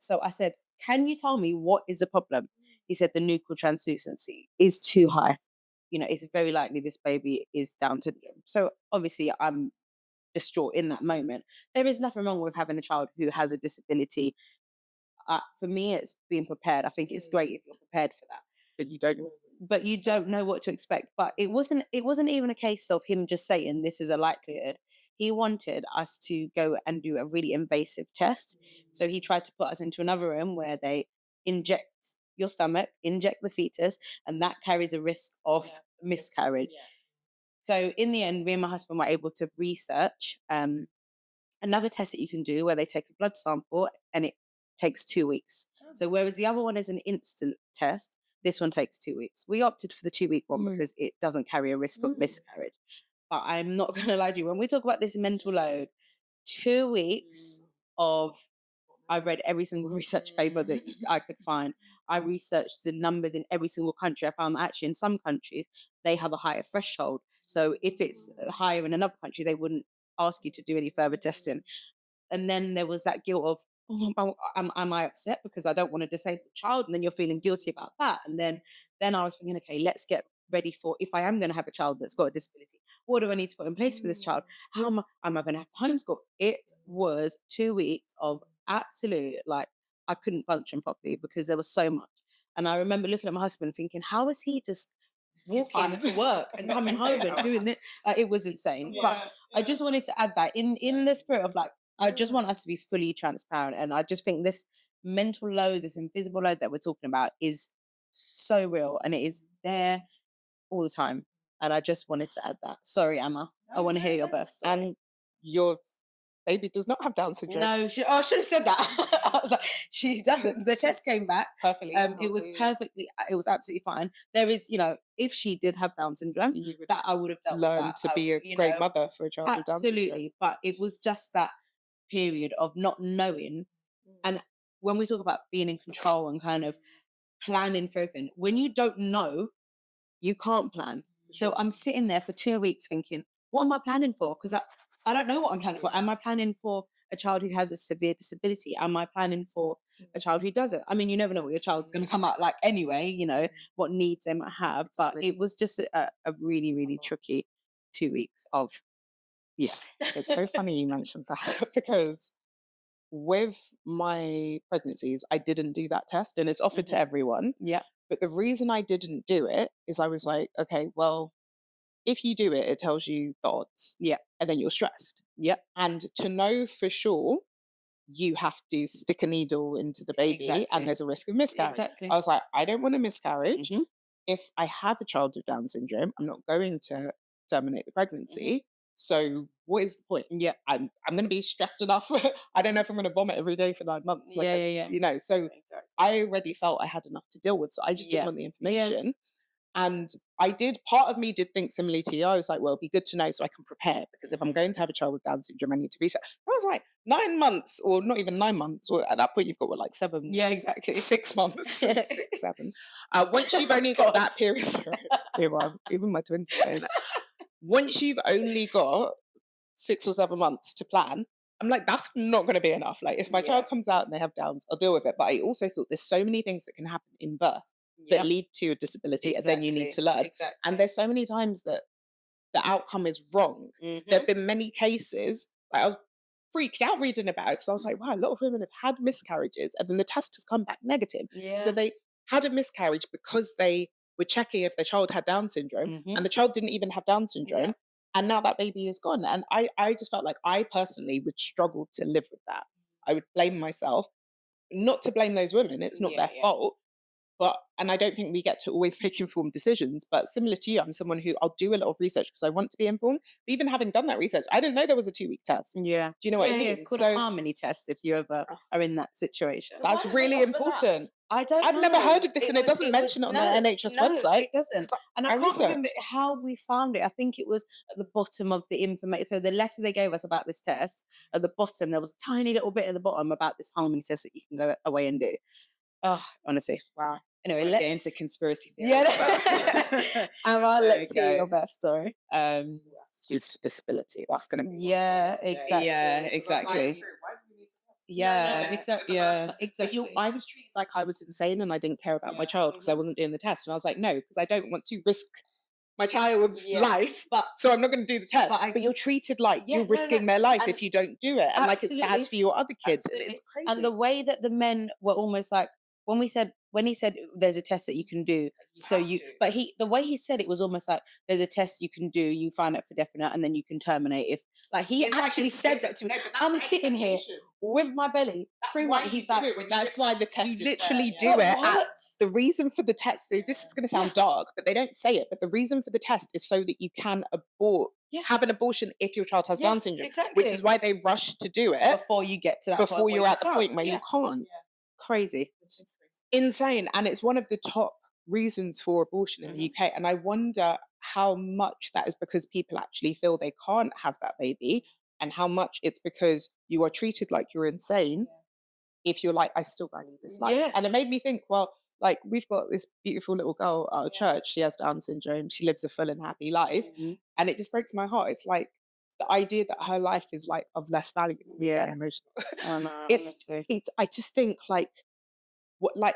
So I said, can you tell me what is the problem? He said the nuchal translucency is too high. It's very likely this baby is Down syndrome. So obviously I'm distraught in that moment. There is nothing wrong with having a child who has a disability. For me, it's being prepared. I think it's great if you're prepared for that. But you don't know what to expect. But it wasn't even a case of him just saying this is a likelihood. He wanted us to go and do a really invasive test. So he tried to put us into another room where they inject your stomach, inject the fetus, and that carries a risk of miscarriage. So in the end, me and my husband were able to research another test that you can do where they take a blood sample and it takes 2 weeks. So whereas the other one is an instant test, this one takes 2 weeks. We opted for the 2-week one because it doesn't carry a risk of miscarriage. But I'm not going to lie to you. When we talk about this mental load, 2 weeks of, I read every single research paper that I could find. I researched the numbers in every single country. I found that actually in some countries, they have a higher threshold. So if it's higher in another country, they wouldn't ask you to do any further testing. And then there was that guilt of, am I upset because I don't want a disabled child? And then you're feeling guilty about that. And then I was thinking, okay, let's get ready for, if I am going to have a child that's got a disability, what do I need to put in place for this child? How am I going to have to homeschool? It was 2 weeks of absolute, like, I couldn't function properly because there was so much. And I remember looking at my husband thinking, how is he just walking to work and coming home and doing it? Like, it was insane. But I just wanted to add that in the spirit of, like, I just want us to be fully transparent. And I just think this mental load, this invisible load that we're talking about is so real and it is there all the time. And I just wanted to add that. Sorry, Emma. I want to hear your birth story. And your baby does not have Down syndrome. No, I should have said that. I was like, she doesn't. The test came back perfectly. It was absolutely fine. There is, if she did have Down syndrome, that I would have felt learned to be a great mother for a child with Down syndrome. Absolutely. But it was just that period of not knowing. And when we talk about being in control and kind of planning for everything, when you don't know, you can't plan. So I'm sitting there for 2 weeks thinking, what am I planning for? Because I don't know what I'm planning for. Am I planning for a child who has a severe disability? Am I planning for a child who doesn't? I mean, you never know what your child's going to come out like anyway, what needs they might have. But it was just a really, really tricky 2 weeks of, It's so funny you mentioned that because with my pregnancies, I didn't do that test and it's offered to everyone. Yeah. But the reason I didn't do it is I was like, okay, well, if you do it, it tells you the odds. Yeah. And then you're stressed. Yeah. And to know for sure, you have to stick a needle into the baby and there's a risk of miscarriage. Exactly. I was like, I don't want a miscarriage. If I have a child with Down syndrome, I'm not going to terminate the pregnancy. So what is the point? Yeah. I'm going to be stressed enough. I don't know if I'm going to vomit every day for 9 months. Like, so I already felt I had enough to deal with. So I just didn't want the information. And part of me did think similarly to you. I was like, well, it'd be good to know so I can prepare, because if I'm going to have a child with Down syndrome, I need to research. I was like, 9 months, or not even 9 months. Or at that point, you've got like 7. Yeah, exactly. 6 months. 6, 7. Once you've only got that period, even my twins say that. Once you've only got 6 or 7 months to plan, I'm like, that's not going to be enough. Like, if my child comes out and they have Downs, I'll deal with it. But I also thought there's so many things that can happen in birth that lead to a disability, and then you need to learn. And there's so many times that the outcome is wrong. There have been many cases, like, I was freaked out reading about it because I was like, wow, a lot of women have had miscarriages and then the test has come back negative. So they had a miscarriage because they were checking if their child had Down syndrome, and the child didn't even have Down syndrome. And now that baby is gone. And I just felt like I personally would struggle to live with that. I would blame myself. Not to blame those women, it's not their fault. And I don't think we get to always make informed decisions, but similar to you, I'm someone who, I'll do a lot of research because I want to be informed. But even having done that research, I didn't know there was a 2-week test. Yeah. Do you know what I mean? It's called a harmony test if you ever are in that situation. That's really important. I've never heard of this, and it doesn't mention it on the NHS website. It doesn't. And I can't remember how we found it. I think it was at the bottom of the information. So the letter they gave us about this test, at the bottom, there was a tiny little bit at the bottom about this harmony test that you can go away and do. Oh, honestly. Wow. Anyway, let's get into conspiracy theories. Yeah. Emma, let's hear your birth story. Due to disability. That's going to be. Yeah, exactly. Yeah, exactly. Yeah, exactly. yeah. But Exactly. I was treated like I was insane and I didn't care about my child because I wasn't doing the test. And I was like, no, because I don't want to risk my child's life, so I'm not going to do the test. But you're treated like you're risking their life if you don't do it, and like it's bad for your other kids. And it's crazy. And the way that the men were almost like when he said there's a test that you can do, the way he said it was almost like there's a test you can do, you find out for definite, and then you can terminate if it's actually said that to me. I'm sitting here with my belly. He's like, that's why the test you literally do it. The reason for the test, so this is going to sound dark, but they don't say it. But the reason for the test is so that you can have an abortion if your child has Down syndrome, which is why they rush to do it before you get to that before you're at the point where you can't. Crazy, insane, and it's one of the top reasons for abortion in the UK. And I wonder how much that is because people actually feel they can't have that baby, and how much it's because you are treated like you're insane if you're like, I still value this life. And it made me think, well, like we've got this beautiful little girl at our church. She has Down syndrome. She lives a full and happy life. And it just breaks my heart. It's like the idea that her life is like of less value. Emotional. Oh, no, it's I just think like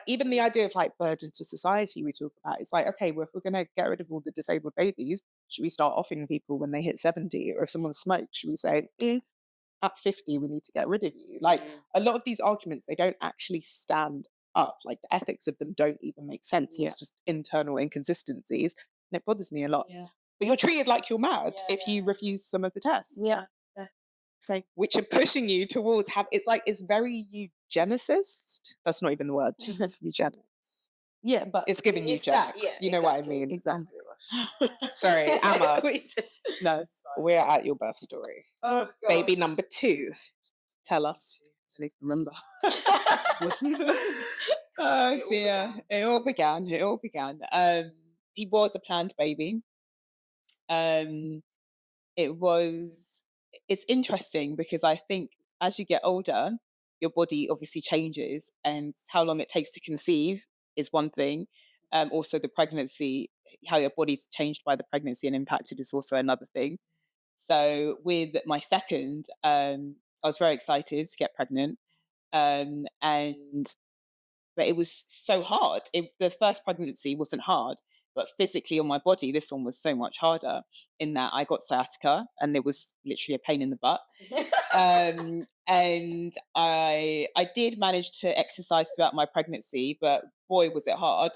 even the idea of like burden to society we talk about, it's like, okay, well, if we're going to get rid of all the disabled babies, should we start offing people when they hit 70? Or if someone smokes, should we say, at 50 we need to get rid of you? Like a lot of these arguments, they don't actually stand up. Like the ethics of them don't even make sense. It's just internal inconsistencies, and it bothers me a lot. But you're treated like you're mad if you refuse some of the tests, so which are pushing you towards it's very eugenicist. That's not even the word. Eugenics. But it's giving eugenics. You know what I mean? Exactly. Sorry, Emma. No, we're at your birth story. Oh, baby number 2. Tell us. I don't remember. Oh dear. It all began. He was a planned baby. It's interesting because I think as you get older, your body obviously changes, and how long it takes to conceive is one thing. Also the pregnancy, how your body's changed by the pregnancy and impacted is also another thing. So with my second, I was very excited to get pregnant. But it was so hard. The first pregnancy wasn't hard, but physically on my body, this one was so much harder in that I got sciatica and it was literally a pain in the butt. And I did manage to exercise throughout my pregnancy, but boy, was it hard.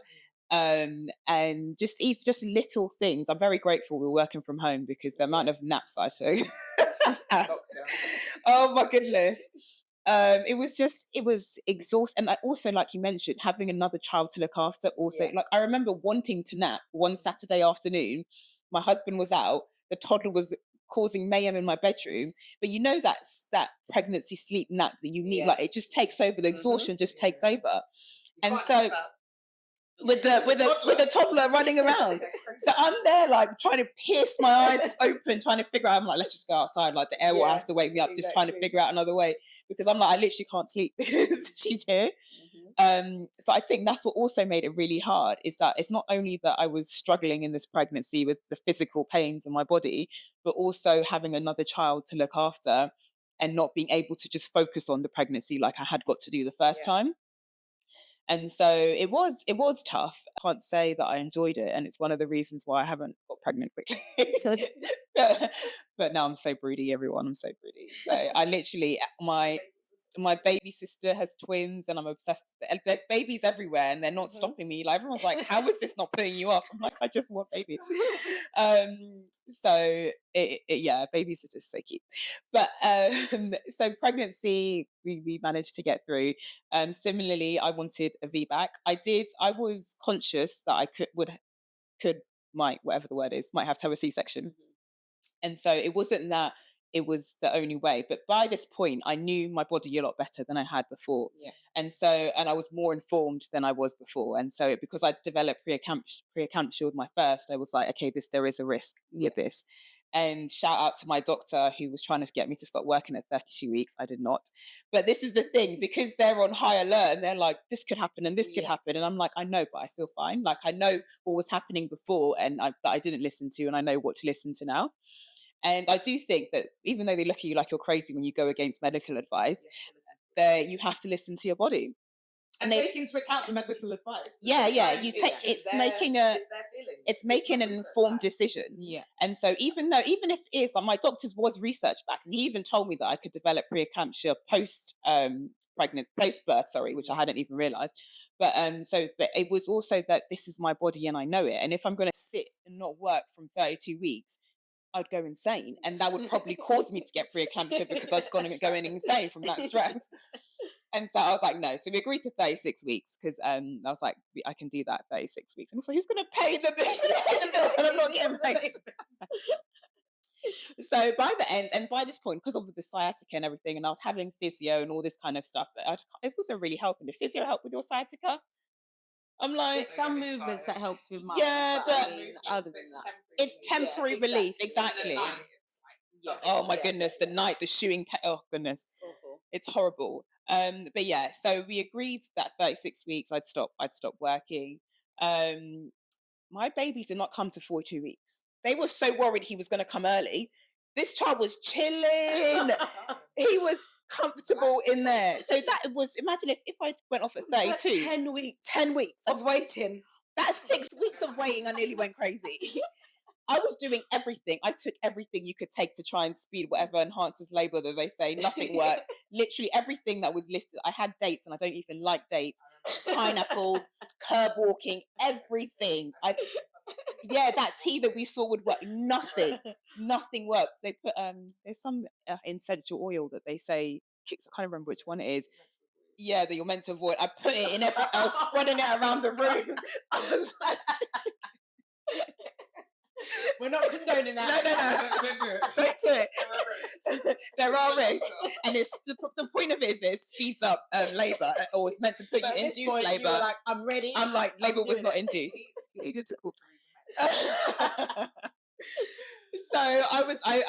And just little things. I'm very grateful we're working from home because the amount of naps that I took. Oh my goodness. It was exhausting. And also, like you mentioned, having another child to look after also, like I remember wanting to nap one Saturday afternoon. My husband was out, the toddler was causing mayhem in my bedroom, but you know that's that pregnancy sleep nap that you need, like it just takes over, the exhaustion just takes over. And so with the toddler running around. So I'm there like trying to pierce my eyes open, trying to figure out, I'm like, let's just go outside, like the air will have to wake me up, just trying to figure out another way, because I'm like, I literally can't sleep because she's here. So I think that's what also made it really hard, is that it's not only that I was struggling in this pregnancy with the physical pains in my body, but also having another child to look after and not being able to just focus on the pregnancy like I had got to do the first time. And so it was tough. I can't say that I enjoyed it, and it's one of the reasons why I haven't got pregnant quickly. But now I'm so broody, everyone. I'm so broody. So I literally, my baby sister has twins, and I'm obsessed with it. There's babies everywhere, and they're not stopping me. Like everyone's like, "How is this not putting you off?" I'm like, "I just want babies." So babies are just so cute. But so pregnancy, we managed to get through. Similarly, I wanted a VBAC. I was conscious that I might whatever the word is, might have to have a C-section. And so it wasn't that it was the only way, but by this point I knew my body a lot better than I had before. And I was more informed than I was before. And so because I developed preeclampsia with my first, I was like, okay, there is a risk with this. And shout out to my doctor who was trying to get me to stop working at 32 weeks. I did not. But this is the thing, because they're on high alert and they're like, this could happen and this could happen. And I'm like, I know, but I feel fine. Like I know what was happening before and that I didn't listen to, and I know what to listen to now. And I do think that even though they look at you like you're crazy when you go against medical advice, that you have to listen to your body. And take into account the medical advice. Yeah, you take it's making an informed decision. Yeah. And so even if it is like, my doctor's was research back, and he even told me that I could develop preeclampsia post birth, which I hadn't even realized. But but it was also that this is my body and I know it. And if I'm going to sit and not work from 32 weeks, I'd go insane, and that would probably cause me to get preeclampsia because I was going to go insane from that stress. And so I was like, no. So we agreed to 36 weeks because I was like, I can do that 36 weeks. And I was like, who's going to pay the bills? And I'm not getting paid. So by the end, and by this point, because of the sciatica and everything, and I was having physio and all this kind of stuff, but it wasn't really helping. Did physio help with your sciatica? I'm like, there's some movements that helped with mine. Yeah, but other than that, it's temporary relief. Exactly. Oh my goodness, the shoeing. Oh goodness, it's horrible. But yeah, so we agreed that 36 weeks I'd stop working. My baby did not come to 42 weeks. They were so worried he was going to come early. This child was chilling. He was comfortable in there. So that was, imagine if I went off at 32. 10 weeks of waiting. That's 6 weeks of waiting. I nearly went crazy. I was doing everything. I took everything you could take to try and speed whatever enhances labor that they say. Nothing worked. Literally everything that was listed. I had dates, and I don't even like dates. Pineapple, curb walking, everything. That tea that we saw would work. Nothing worked. They put there's some essential oil that they say, I can't remember which one it is. Yeah, that you're meant to avoid. I put it in everything. I was spreading it around the room. I was like, we're not condoning that. No. Don't do it. There are risks, and it's the point of it is this speeds up labor, or it's meant to put you induce labor. Like, I'm ready. I'm like, labor was not induced. So I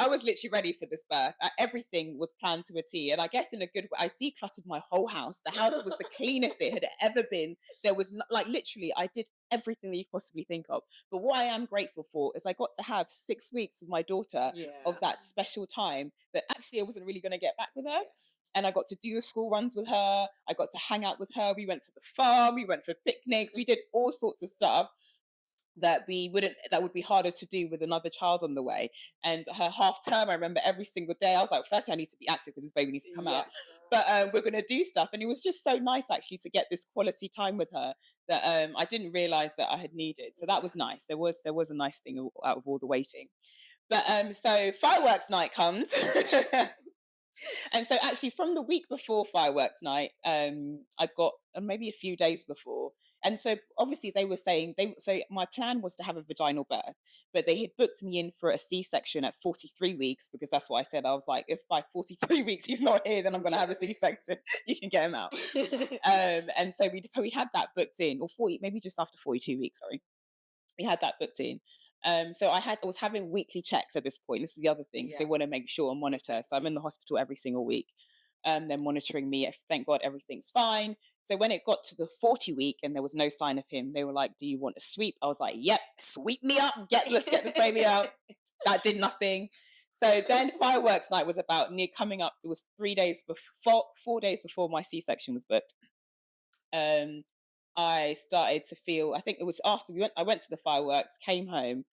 was literally ready for this birth. Everything was planned to a T, and I guess in a good way. I decluttered my whole house. The house was the cleanest it had ever been. There was literally, I did everything that you possibly think of. But what I am grateful for is I got to have 6 weeks with my daughter of that special time that actually I wasn't really going to get back with her. And I got to do the school runs with her. I got to hang out with her. We went to the farm. We went for picnics. We did all sorts of stuff that would be harder to do with another child on the way. And her half term, I remember every single day I was like, first I need to be active because this baby needs to come out, but we're going to do stuff. And it was just so nice actually to get this quality time with her that I didn't realize that I had needed. So that was nice. There was a nice thing out of all the waiting. But so fireworks night comes. And so actually from the week before fireworks night, I got maybe a few days before. And so obviously they were saying, so my plan was to have a vaginal birth, but they had booked me in for a C-section at 43 weeks, because that's what I said. I was like, if by 43 weeks he's not here, then I'm going to have a C-section. You can get him out. And so we had that booked in, or 40, maybe just after 42 weeks, sorry. We had that booked in. So I was having weekly checks at this point. This is the other thing, because they want to make sure and monitor. So I'm in the hospital every single week. They're monitoring me. Thank God everything's fine. So when it got to the 40 week and there was no sign of him, they were like, do you want a sweep? I was like, yep, sweep me up. Let's get this baby out. That did nothing. So then fireworks night was about near coming up. It was 4 days before my C-section was booked. I started to feel, I think it was after I went to the fireworks, came home.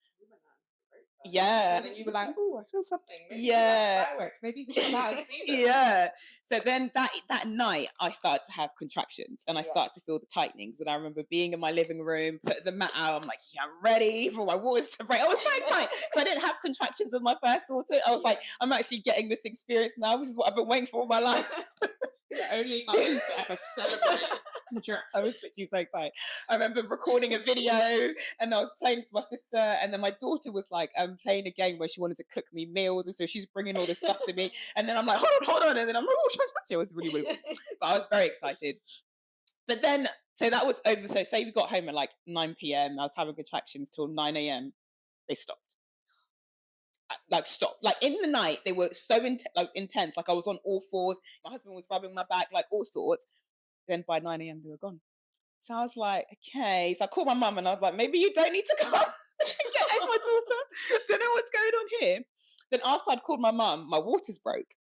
Yeah. And then you were like, oh, I feel something. Maybe fireworks. Maybe we can out and see them. Yeah. So then that night I started to have contractions, and I started to feel the tightenings. And I remember being in my living room, put the mat out. I'm like, yeah, I'm ready for my waters to break. I was so excited because I didn't have contractions with my first daughter. I was like, I'm actually getting this experience now. This is what I've been waiting for all my life. The only mum to ever celebrate. I was literally so excited. I remember recording a video and I was playing to my sister, and then my daughter was like playing a game where she wanted to cook me meals, and so she's bringing all this stuff to me, and then I'm like, hold on, and then I'm like, oh, it was really weird, but I was very excited. But then, so that was over. So say we got home at like 9 p.m. I was having contractions till 9 a.m. They stopped. Like in the night, they were so intense. Like I was on all fours. My husband was rubbing my back, like all sorts. Then by 9 a.m. they were gone. So I was like, okay. So I called my mum and I was like, maybe you don't need to come and get my daughter. Don't know what's going on here. Then after I'd called my mum, my waters broke.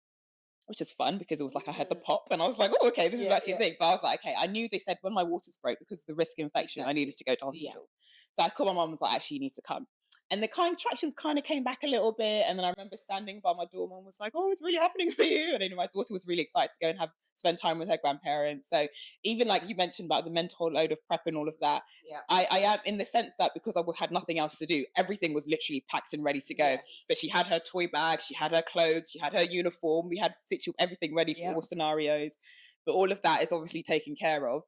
which is fun because it was like I had the pop and I was like, oh, okay, this is actually a thing. But I was like, okay, I knew they said when my waters broke because of the risk of infection, I needed to go to hospital. So I called my mum and was like, actually, you need to come. And the contractions kind of came back a little bit. And then I remember standing by my door, mum was like, oh, it's really happening for you. And then my daughter was really excited to go and spend time with her grandparents. So even like you mentioned about the mental load of prep and all of that, I am in the sense that because I had nothing else to do, everything was literally packed and ready to go. But she had her toy bag, she had her clothes, she had her uniform. We had everything ready for all scenarios. But all of that is obviously taken care of.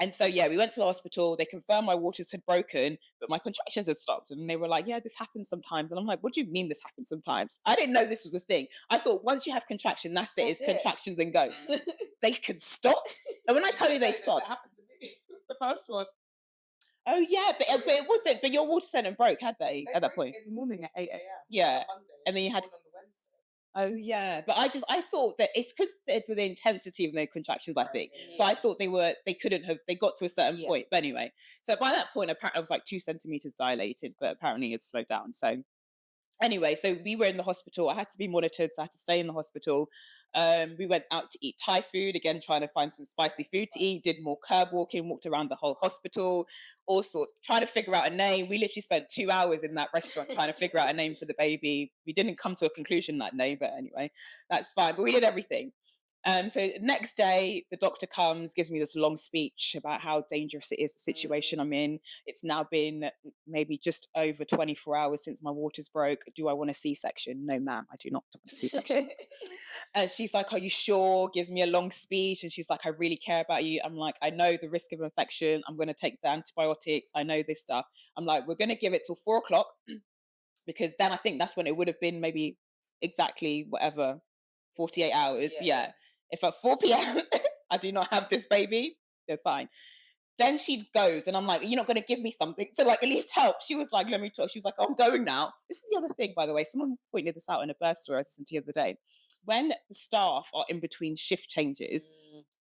And so, we went to the hospital. They confirmed my waters had broken, but my contractions had stopped. And they were like, this happens sometimes. And I'm like, what do you mean this happens sometimes? I didn't know this was a thing. I thought once you have contraction, that's it. It's contractions and go. They can stop. And when I tell you they stop. That happened to me. The first one. Oh, yeah, but it wasn't. But your water center broke, had they at that point? In the morning at 8 a.m. Yeah. Monday, and then you had... Oh, yeah. But I thought that it's because the intensity of their contractions, I think. So I thought they got to a certain point. But anyway, so by that point, apparently I was like 2 centimeters dilated, but apparently it's slowed down. So anyway, so we were in the hospital. I had to be monitored, so I had to stay in the hospital. We went out to eat Thai food, again, trying to find some spicy food to eat, did more curb walking, walked around the whole hospital, all sorts, trying to figure out a name. We literally spent 2 hours in that restaurant trying to figure out a name for the baby. We didn't come to a conclusion that day, but anyway, that's fine. But we did everything. So next day, the doctor comes, gives me this long speech about how dangerous it is, the situation I'm in. It's now been maybe just over 24 hours since my waters broke. Do I want a C-section? No, ma'am, I do not want a C-section. And she's like, are you sure? Gives me a long speech. And she's like, I really care about you. I'm like, I know the risk of infection. I'm going to take the antibiotics. I know this stuff. I'm like, we're going to give it till 4 o'clock because then I think that's when it would have been maybe exactly 48 hours. Yeah. If at 4 p.m. I do not have this baby, they're fine. Then she goes and I'm like, you're not going to give me something to like at least help. She was like, let me talk. She was like, oh, I'm going now. This is the other thing, by the way. Someone pointed this out in a birth story I listened to the other day. When the staff are in between shift changes,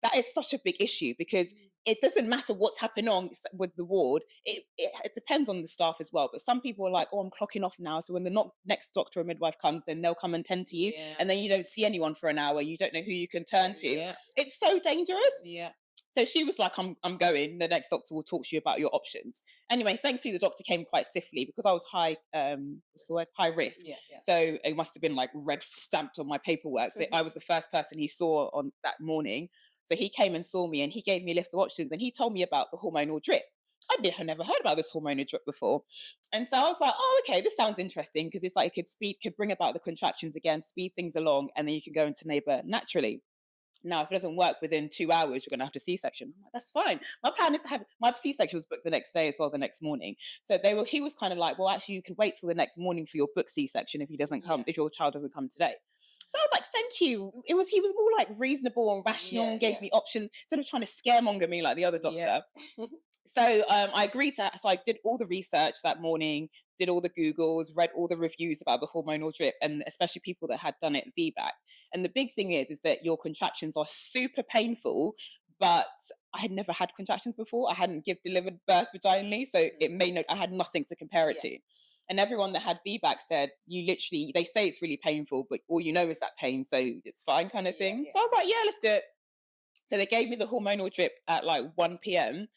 that is such a big issue because it doesn't matter what's happening on with the ward. It depends on the staff as well. But some people are like, oh, I'm clocking off now. So when the next doctor or midwife comes, then they'll come and tend to you. And then you don't see anyone for an hour. You don't know who you can turn to. It's so dangerous. So she was like, I'm going. The next doctor will talk to you about your options. Anyway, thankfully, the doctor came quite swiftly because I was high risk. So it must have been like red stamped on my paperwork. So I was the first person he saw on that morning. So he came and saw me and he gave me a list of options and he told me about the hormonal drip. I had never heard about this hormonal drip before. And so I was like, oh, okay, this sounds interesting because it's like it could bring about the contractions again, speed things along, and then you can go into labor naturally. Now, if it doesn't work within 2 hours, you're going to have to C-section. I'm like, that's fine. My plan is to have my C-section was booked the next day as well, the next morning. So he was kind of like, well, actually, you could wait till the next morning for your book C-section if if your child doesn't come today. So I was like, thank you. He was more like reasonable and rational and gave me options instead of trying to scaremonger me like the other doctor. So I agreed so I did all the research that morning, did all the Googles, read all the reviews about the hormonal drip, and especially people that had done it VBAC. And the big thing is that your contractions are super painful, but I had never had contractions before. I hadn't delivered birth vaginally, so I had nothing to compare it to. And everyone that had VBAC said, they say it's really painful, but all you know is that pain, so it's fine kind of thing. So I was like, let's do it. So they gave me the hormonal drip at like 1 p.m.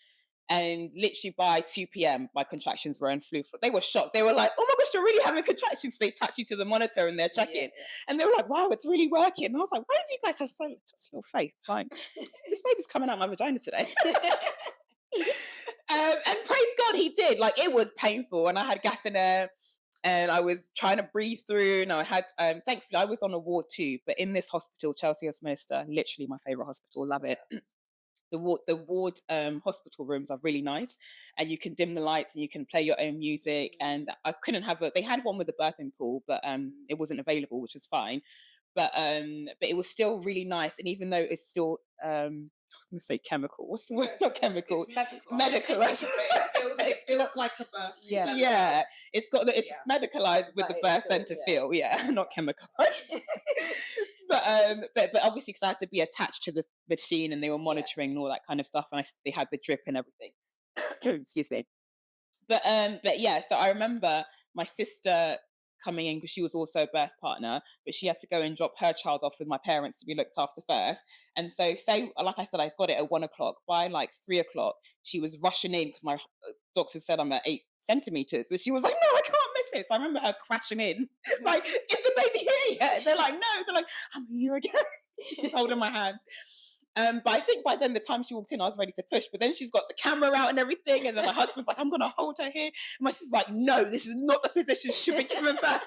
And literally by 2 p.m, my contractions were in flu. They were shocked. They were like, oh my gosh, you're really having contractions. They touch you to the monitor and they're checking. And they were like, wow, it's really working. And I was like, why did you guys have so much little faith? Like, this baby's coming out my vagina today. And praise God, he did. Like, it was painful. And I had gas in air. And I was trying to breathe through. And I had, thankfully, I was on a ward too. But in this hospital, Chelsea Westminster, literally my favourite hospital, love it. The ward hospital rooms are really nice, and you can dim the lights and you can play your own music. And I couldn't have they had one with a birthing pool, but it wasn't available, which was fine. But it was still really nice. And even though it's still I was going to say chemical. What's the word? Not chemical. It's medical. Medical. It feels like a birth. Yeah. It's got it's medicalized with the birth center feel. Yeah, not chemicalized. But obviously because I had to be attached to the machine and they were monitoring and all that kind of stuff, and they had the drip and everything. Excuse me. But yeah, so I remember my sister coming in because she was also a birth partner, but she had to go and drop her child off with my parents to be looked after first. And so say, like I said, I got it at 1 o'clock. By like 3 o'clock, she was rushing in because my doctor said I'm at 8 centimeters. And she was like, no, I can't miss it. So I remember her crashing in, like, is the baby here yet? They're like, no. They're like, I'm here again. She's holding my hand. But I think by then, the time she walked in, I was ready to push. But then she's got the camera out and everything. And then my husband's like, I'm going to hold her here. And my sister's like, no, this is not the position she should be given back.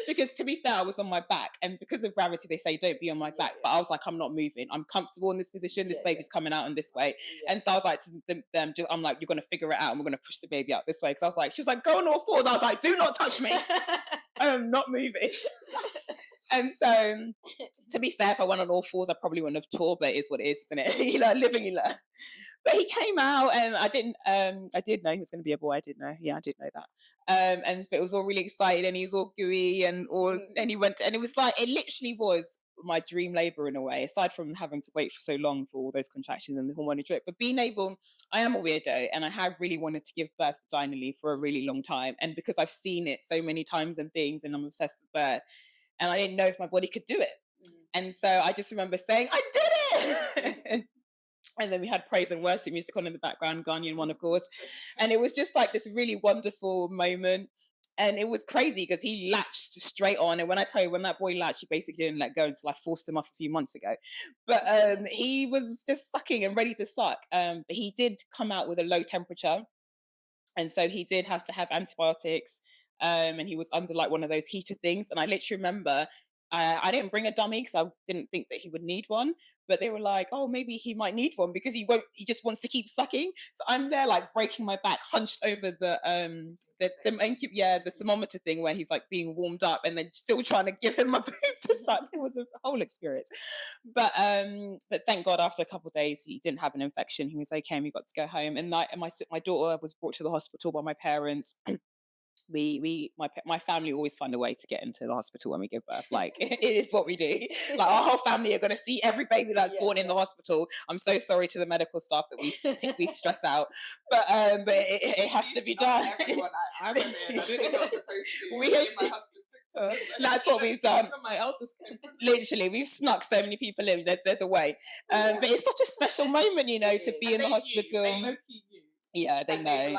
Because to be fair, I was on my back. And because of gravity, they say don't be on my back. But I was like, I'm not moving. I'm comfortable in this position. This baby's coming out in this way. And so I was like to them, I'm like, you're going to figure it out. And we're going to push the baby out this way. Because I was like, she was like, go on all fours. I was like, do not touch me. I am not moving. And so, to be fair, if I went on all fours, I probably wouldn't have tore, but it is what it is, isn't it? You know, living you learn. But he came out, and I did know he was going to be a boy. I did know. Yeah, I did know that. But it was all really excited, and he was all gooey and he went, and it was like, it literally was my dream labour in a way, aside from having to wait for so long for all those contractions and the hormonal drip. But being able, I am a weirdo, and I have really wanted to give birth vaginally for a really long time. And because I've seen it so many times and things, and I'm obsessed with birth, and I didn't know if my body could do it. And so I just remember saying, I did it! And then we had praise and worship music on in the background, Ghanaian one, of course. And it was just like this really wonderful moment. And it was crazy because he latched straight on. And when I tell you, when that boy latched, he basically didn't let go until I forced him off a few months ago. But he was just sucking and ready to suck. But he did come out with a low temperature. And so he did have to have antibiotics. And he was under like one of those heater things. And I literally remember, I didn't bring a dummy because I didn't think that he would need one, but they were like, oh, maybe he might need one because he just wants to keep sucking. So I'm there like breaking my back, hunched over the thermometer thing where he's like being warmed up and then still trying to give him a boob to suck. It was a whole experience. But thank God after a couple of days, he didn't have an infection. He was okay and we got to go home. And my daughter was brought to the hospital by my parents. My family always find a way to get into the hospital when we give birth. Like it is what we do. Like our whole family are going to see every baby that's born in the hospital. I'm so sorry to the medical staff that we stress out, but it has to be done. Everyone, I went in. I didn't think I was supposed to. We have my husband that's what we've done. Even my eldest came. Literally, we've snuck so many people in. There's a way, but it's such a special moment, you know, to be in the hospital. They know you. Yeah, they know.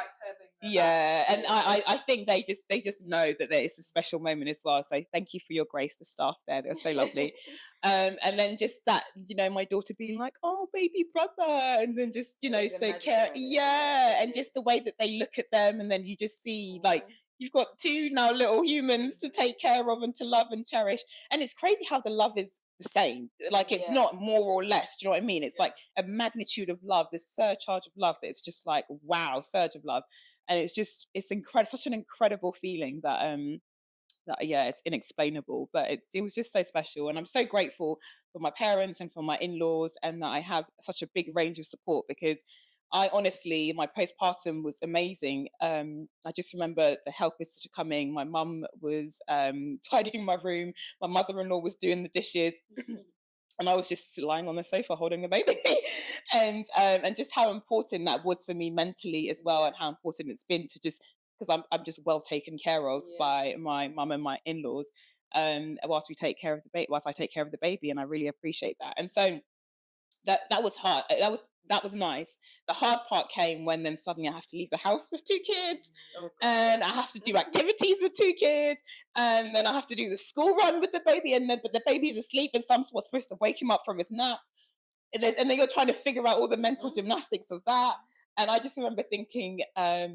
Yeah, and I think they just know that it's a special moment as well. So thank you for your grace, the staff there. They're so lovely. And then just that, you know, my daughter being like, oh, baby brother, and then just, you know, so care. Yeah, and just the way that they look at them, and then you just see like you've got two now little humans to take care of and to love and cherish. And it's crazy how the love is the same. Like it's not more or less. Do you know what I mean? It's like a magnitude of love, this surcharge of love that's just like, wow, surge of love. And it's incredible, such an incredible feeling that it's inexplainable, but it was just so special. And I'm so grateful for my parents and for my in-laws, and that I have such a big range of support, because I honestly, my postpartum was amazing. I just remember the health visitor coming. My mum was tidying my room. My mother-in-law was doing the dishes. And I was just lying on the sofa holding the baby. And just how important that was for me mentally as well, and how important it's been to just, because I'm just well taken care of by my mum and my in-laws, whilst I take care of the baby, and I really appreciate that. And so that was hard. That was nice. The hard part came when then suddenly I have to leave the house with 2 kids, and I have to do activities with 2 kids, and then I have to do the school run with the baby, but the baby's asleep, and someone's supposed to wake him up from his nap, and then you're trying to figure out all the mental gymnastics of that. And I just remember thinking, my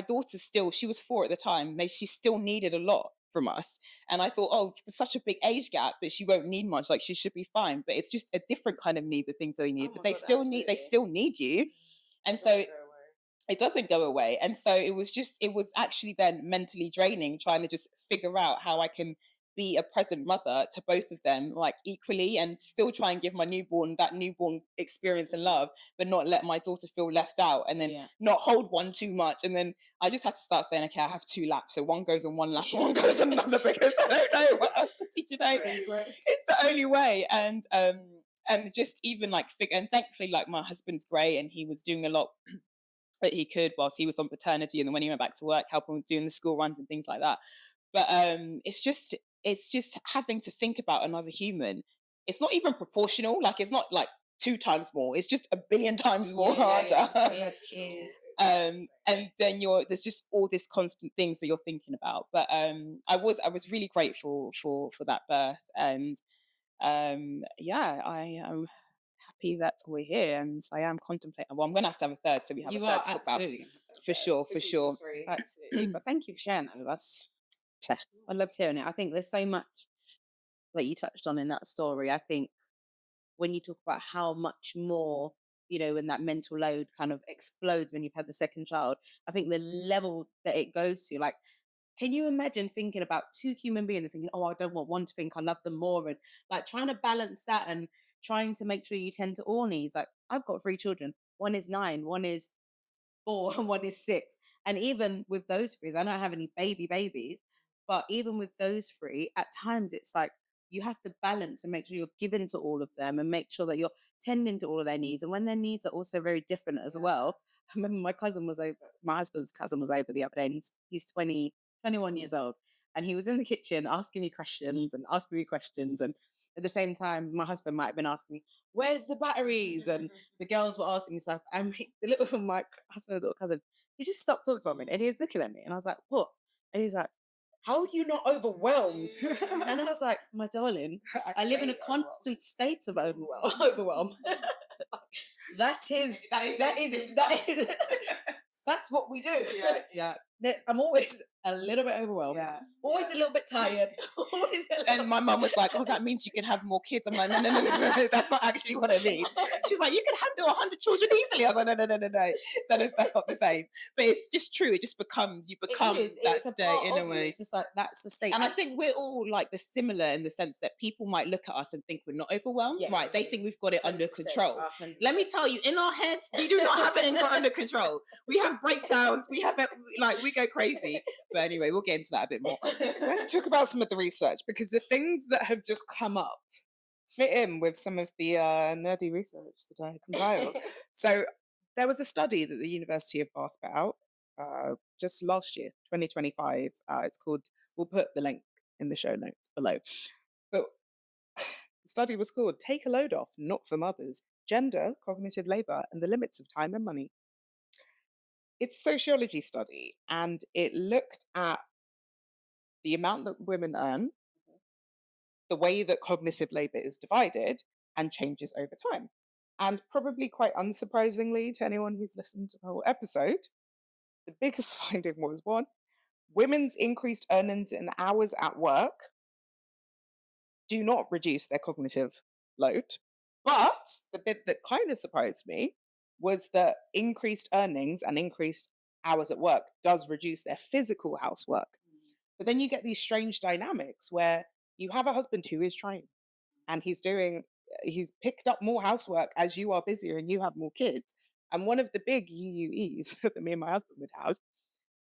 daughter still, she was 4 at the time, she still needed a lot from us. And I thought, oh, there's such a big age gap that she won't need much, like she should be fine. But it's just a different kind of need, the things they need, but they still need you. And so it doesn't go away. And so it was actually then mentally draining, trying to just figure out how I can be a present mother to both of them, like equally, and still try and give my newborn that newborn experience and love, but not let my daughter feel left out, and then not hold one too much. And then I just had to start saying, okay, I have 2 laps, so one goes on one lap, one goes on another, because I don't know what else to teach you. It's the only way. And just even like and thankfully, like my husband's great, and he was doing a lot that he could whilst he was on paternity, and then when he went back to work, helping with doing the school runs and things like that. But it's just having to think about another human. It's not even proportional. Like, it's not like 2 times more. It's just a billion times more harder. It is. And then there's just all this constant things that you're thinking about. But I was really grateful for that birth, and I am happy that we're here, and I am contemplating. Well, I'm going to have a third, so we have You a third are to talk about. absolutely. For sure. Absolutely. But thank you for sharing that with us. I loved hearing it. I think there's so much that you touched on in that story. I think when you talk about how much more, when that mental load kind of explodes when you've had the second child, I think the level that it goes to, like, can you imagine thinking about 2 human beings and thinking, oh, I don't want one to think I love them more, and like trying to balance that and trying to make sure you tend to all needs. Like, I've got 3 children. One is 9, one is 4, and one is 6. And even with those 3, I don't have any babies, but even with those 3, at times it's like you have to balance and make sure you're giving to all of them and make sure that you're tending to all of their needs. And when their needs are also very different as well. I remember my husband's cousin was over the other day, and he's 21 years old. And he was in the kitchen asking me questions. And at the same time, my husband might have been asking me, where's the batteries? And the girls were asking me stuff. And my husband's little cousin, he just stopped talking for a minute, and he was looking at me. And I was like, what? And he's like, how are you not overwhelmed? And I was like, my darling, I live in a constant state of overwhelm. That is that's what we do. Yeah. I'm always a little bit overwhelmed. Always a little bit tired. And my mum was like, oh, that means you can have more kids. I'm like, no, that's not actually what it means. She's like, you can handle 100 children easily. I was like, no. That's not the same. But it's just true. You become that state in a way. It's just like, that's the state. And I think we're all like similar in the sense that people might look at us and think we're not overwhelmed. Yes. Right. They think we've got it under 100%, control. 100%. Let me tell you, in our heads, we do not have it under control. We have breakdowns. We have it, like, we go crazy. But anyway, we'll get into that a bit more. Let's talk about some of the research, because the things that have just come up fit in with some of the nerdy research that I compiled. So there was a study that the University of Bath put out just last year, 2025. It's called, we'll put the link in the show notes below. But the study was called Take a Load Off, Not for Mothers, Gender, Cognitive Labour, and the Limits of Time and Money. It's a sociology study, and it looked at the amount that women earn, the way that cognitive labour is divided, and changes over time. And probably quite unsurprisingly to anyone who's listened to the whole episode, the biggest finding was 1, women's increased earnings in hours at work do not reduce their cognitive load. But the bit that kind of surprised me was that increased earnings and increased hours at work does reduce their physical housework. But then you get these strange dynamics where you have a husband who is trying, and he's picked up more housework as you are busier and you have more kids. And one of the big UUEs that me and my husband would have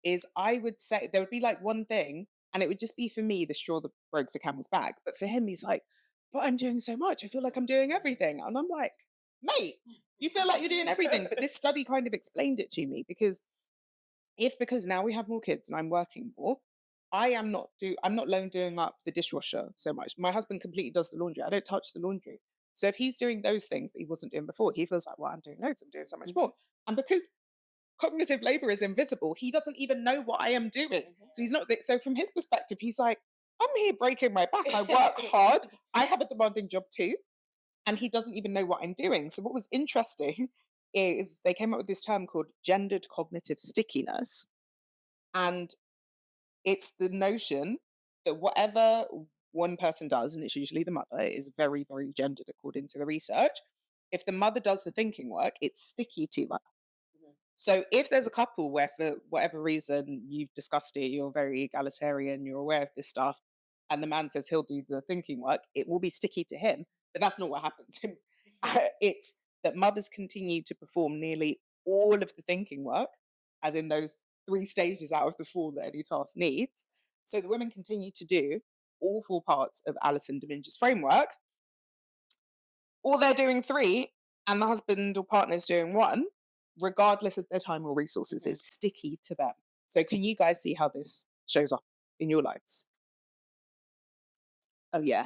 is, I would say there would be like one thing, and it would just be for me the straw that broke the camel's back. But for him, he's like, but I'm doing so much. I feel like I'm doing everything. And I'm like, mate, you feel like you're doing everything. But this study kind of explained it to me, because now we have more kids and I'm working more, I'm not alone doing up the dishwasher so much. My husband completely does the laundry. I don't touch the laundry. So if he's doing those things that he wasn't doing before, he feels like, well, I'm doing loads, I'm doing so much more. And because cognitive labor is invisible, he doesn't even know what I am doing. So he's not, so from his perspective, he's like, I'm here breaking my back. I work hard. I have a demanding job too. And he doesn't even know what I'm doing. So what was interesting is they came up with this term called gendered cognitive stickiness. And it's the notion that whatever one person does, and it's usually the mother, is very, very gendered according to the research. If the mother does the thinking work, it's sticky to her. So if there's a couple where for whatever reason you've discussed it, you're very egalitarian, you're aware of this stuff, and the man says he'll do the thinking work, it will be sticky to him. But that's not what happens. It's that mothers continue to perform nearly all of the thinking work, as in those 3 stages out of the 4 that any task needs. So the women continue to do all 4 parts of Allison Daminger's framework, or they're doing 3 and the husband or partner's doing 1. regardless of their time or resources. It's sticky to them. So can you guys see how this shows up in your lives? Oh yeah.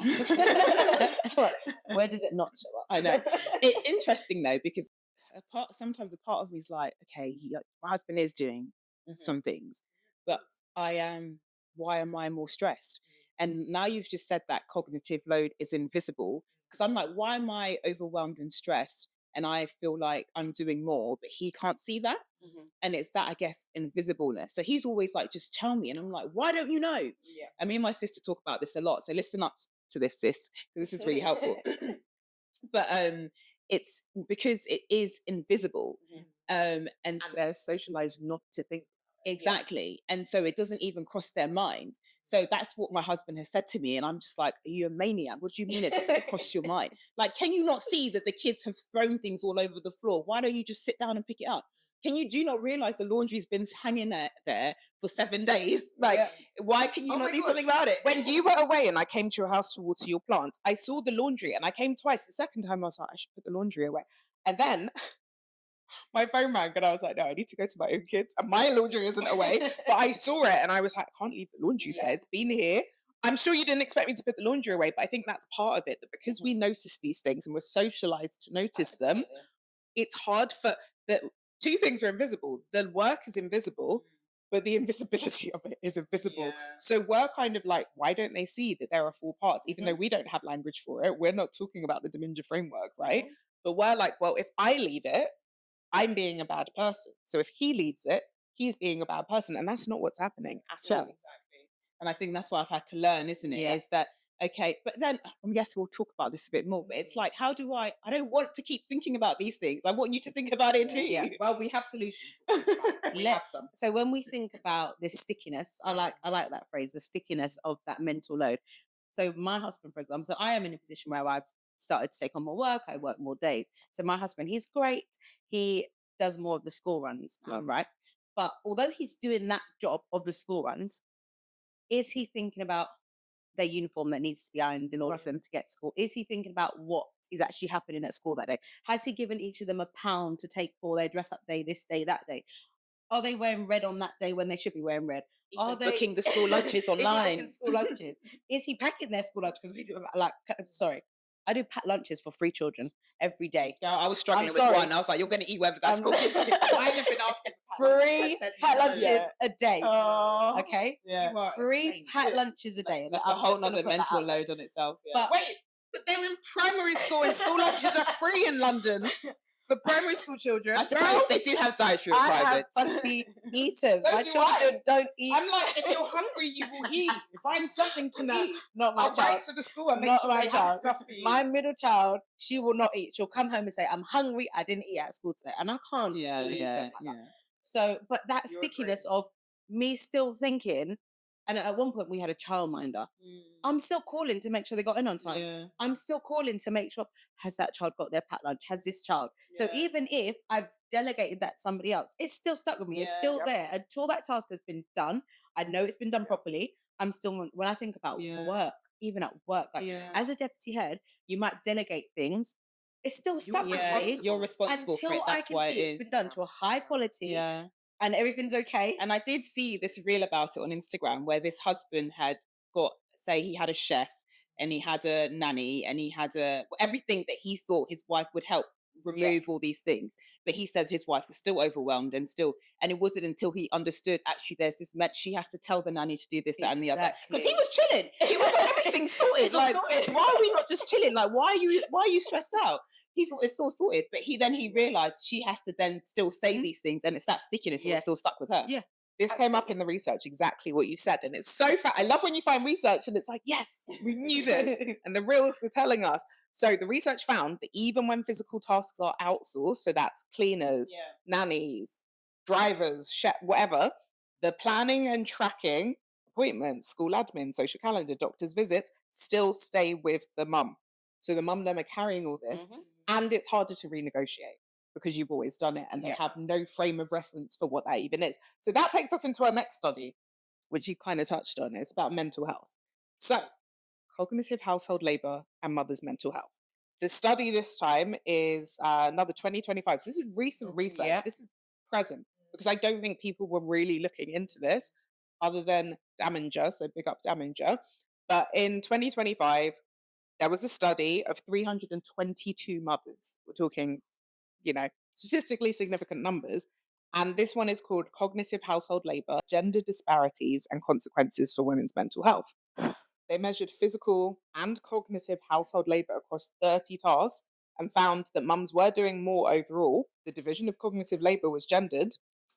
Where does it not show up? I know. It's interesting though, because sometimes a part of me is like, okay, my husband is doing some things, but why am I more stressed? And now you've just said that cognitive load is invisible, because I'm like, why am I overwhelmed and stressed? And I feel like I'm doing more, but he can't see that. And it's that, I guess, invisibleness. So he's always like, just tell me. And I'm like, why don't you know? Yeah. And me and my sister talk about this a lot. So listen up to this, sis, because this is really helpful. But it's because it is invisible. And they're socialized not to think. Exactly. And so it doesn't even cross their mind. So that's what my husband has said to me. And I'm just like, are you a maniac? What do you mean it doesn't cross your mind? Like, can you not see that the kids have thrown things all over the floor? Why don't you just sit down and pick it up? Do you not realize the laundry's been hanging there for 7 days? Like, why can you not do something about it? When you were away and I came to your house to water your plants, I saw the laundry and I came twice. The second time I was like, I should put the laundry away. And then my phone rang and I was like, no, I need to go to my own kids. And my laundry isn't away. But I saw it and I was like, I can't leave the laundry there. It's been here. I'm sure you didn't expect me to put the laundry away, but I think that's part of it. That because we notice these things and we're socialized to notice them, it's hard for the two things are invisible. The work is invisible, but the invisibility of it is invisible. So we're kind of like, why don't they see that there are 4 parts? Even though we don't have language for it, we're not talking about the Daminger framework, right? But we're like, well, if I leave it, I'm being a bad person. So if he leaves it, he's being a bad person. And that's not what's happening at all. Exactly. And I think that's what I've had to learn, isn't it? Is that, okay, but then I guess we'll talk about this a bit more, but it's like, how do I don't want to keep thinking about these things. I want you to think about it too. Yeah. Well, we have solutions. So when we think about this stickiness, I like that phrase, the stickiness of that mental load. So my husband, for example, so I am in a position where I've started to take on more work. I work more days. So my husband, he's great. He does more of the school runs now, right? But although he's doing that job of the school runs, is he thinking about their uniform that needs to be ironed in order for them to get to school? Is he thinking about what is actually happening at school that day? Has he given each of them £1 to take for their dress up day, this day, that day? Are they wearing red on that day when they should be wearing red? Are they booking the school lunches online? Is he school lunches? Is he packing their school lunches? Sorry, I do pack lunches for 3 children every day. Yeah, I was struggling with one. I was like, you're going to eat whatever that school gives you. I have been asking for 3 pack lunches a day. Oh, okay? Yeah. 3 pack lunches a day. That's a whole nother mental load on itself. Yeah. But wait, but they're in primary school and school lunches are free in London for primary school children. I suppose they do have dietary I have requirements. fussy eaters. So My do children I. don't eat. I'm like, if you're hungry, you will eat. Find something to eat. Not my I'll child. write to the school and make Not sure my they have child. stuff for you. My middle child, she will not eat. She'll come home and say, I'm hungry. I didn't eat at school today. And I can't believe them like that. So, but that stickiness of me still thinking, and at one point we had a childminder. I'm still calling to make sure they got in on time. Yeah. I'm still calling to make sure, has that child got their packed lunch? Has this child? So even if I've delegated that to somebody else, it's still stuck with me. It's still there. Until that task has been done, I know it's been done properly. I'm still, when I think about work, even at work, like as a deputy head, you might delegate things. It's still stuck with me. You're responsible until for it. That's I can why see it's been done to a high quality. And everything's okay. And I did see this reel about it on Instagram where this husband had got, say he had a chef and he had a nanny and he had everything that he thought his wife would help remove all these things. But he said his wife was still overwhelmed and it wasn't until he understood actually there's this she has to tell the nanny to do this, that and the other. Because he was chilling. He was like, everything's sorted. Like, why are we not just chilling? Like, why are you stressed out? It's all sorted. But he realized she has to then still say these things, and it's that stickiness that's still stuck with her. Yeah. This came up in the research, exactly what you said. And it's so I love when you find research and it's like, yes, we knew this. And the reals are telling us. So the research found that even when physical tasks are outsourced, so that's cleaners, nannies, drivers, chef, whatever, the planning and tracking, appointments, school admin, social calendar, doctor's visits, still stay with the mum. So the MumDem are carrying all this, and it's harder to renegotiate because you've always done it and they have no frame of reference for what that even is. So that takes us into our next study, which you kind of touched on. It's about mental health. So cognitive household labor and mother's mental health. The study this time is another 2025. So this is recent research. Yeah. This is present, because I don't think people were really looking into this other than Daminger. So big up Daminger. But in 2025, there was a study of 322 mothers. We're talking, statistically significant numbers. And this one is called Cognitive Household Labor, Gender Disparities and Consequences for Women's Mental Health. They measured physical and cognitive household labor across 30 tasks and found that mums were doing more overall. The division of cognitive labor was gendered.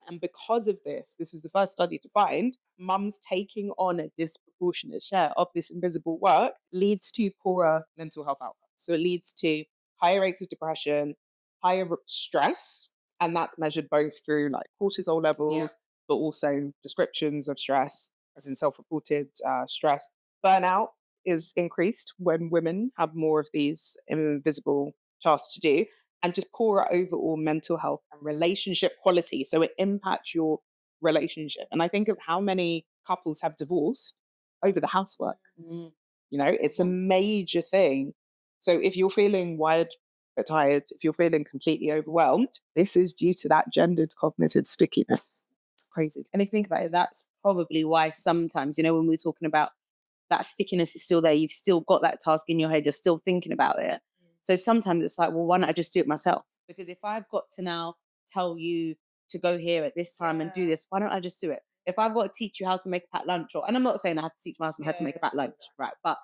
And because of this was the first study to find, mums taking on a disproportionate share of this invisible work leads to poorer mental health outcomes. So it leads to higher rates of depression, higher stress, and that's measured both through like cortisol levels, but also descriptions of stress, as in self-reported stress. Burnout is increased when women have more of these invisible tasks to do, and just poorer overall mental health and relationship quality. So it impacts your relationship. And I think of how many couples have divorced over the housework. It's a major thing. So if you're feeling wired but tired, if you're feeling completely overwhelmed, this is due to that gendered cognitive stickiness. It's crazy. And if you think about it, that's probably why sometimes, when we're talking about that stickiness is still there, you've still got that task in your head, you're still thinking about it. So sometimes it's like, well, why don't I just do it myself? Because if I've got to now tell you to go here at this time and do this, why don't I just do it? If I've got to teach you how to make a packed lunch, and I'm not saying I have to teach my husband how to make a packed lunch, right? But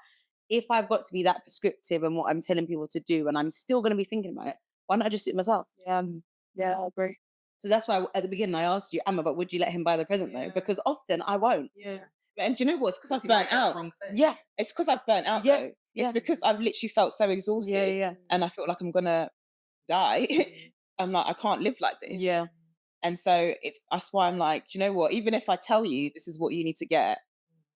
if I've got to be that prescriptive in what I'm telling people to do and I'm still going to be thinking about it, why don't I just do it myself? Yeah, I agree. So that's why at the beginning I asked you, Emma, but would you let him buy the present though? Because often I won't. Yeah. And do you know what? It's because I've burnt out. Yeah. It's because I've burnt out, Yeah. though. It's because I've literally felt so exhausted. Yeah. And I feel like I'm going to die. I'm like, I can't live like this. Yeah. And so that's why I'm like, do you know what? Even if I tell you this is what you need to get,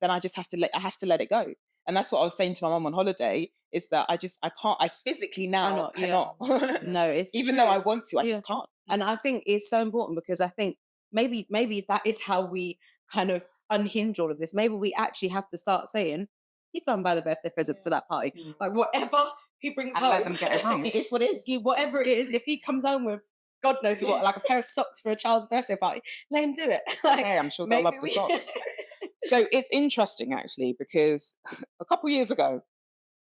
then I just have to let it go. And that's what I was saying to my mum on holiday, is that I physically now cannot. No, it's even true. though I want to, I just can't. And I think it's so important, because I think maybe that is how we kind of unhinge all of this. Maybe we actually have to start saying, you go and buy the birthday present for that party. Like whatever he brings And home. let them get it wrong. It's what it is. Whatever it is, if he comes home with God knows what, like a pair of socks for a child's birthday party, let him do it. Like, okay, I'm sure they'll love the socks. So it's interesting, actually, because a couple years ago,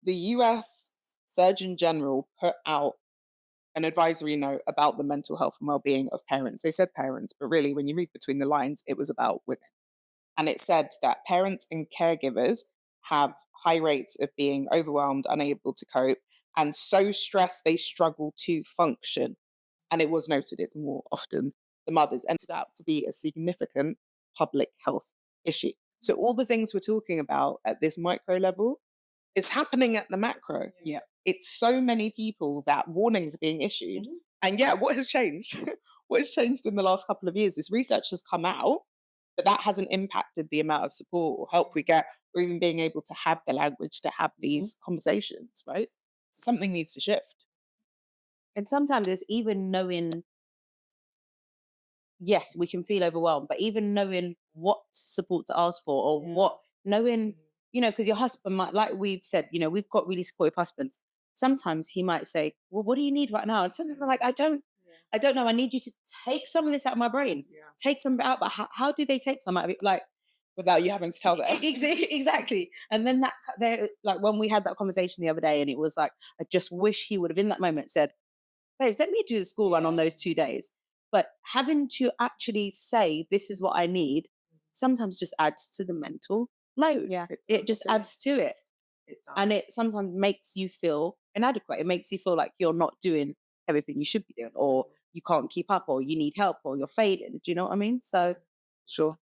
the US Surgeon General put out an advisory note about the mental health and well-being of parents. They said parents, but really, when you read between the lines, it was about women. And it said that parents and caregivers have high rates of being overwhelmed, unable to cope, and so stressed they struggle to function. And it was noted it's more often the mothers, and it out to be a significant public health issue. So all the things we're talking about at this micro level is happening at the macro. Yeah. It's so many people that warnings are being issued. And what has changed? What has changed in the last couple of years? This research has come out, but that hasn't impacted the amount of support or help we get, or even being able to have the language to have these conversations, right? So something needs to shift. And sometimes it's even knowing, yes, we can feel overwhelmed, but even knowing what support to ask for, or knowing, because your husband might, like we've said, we've got really supportive husbands. Sometimes he might say, well, what do you need right now? And sometimes I'm like, I don't know. I need you to take some of this out of my brain. Take some out, but how do they take some out of it? Like, without you having to tell them. Exactly. And then like when we had that conversation the other day, and it was like, I just wish he would have in that moment said, babes, let me do the school run on those 2 days. But having to actually say, this is what I need, sometimes just adds to the mental load. Yeah. It just adds to it. And it sometimes makes you feel inadequate. It makes you feel like you're not doing everything you should be doing, or you can't keep up, or you need help, or you're fading. Do you know what I mean? So, sure.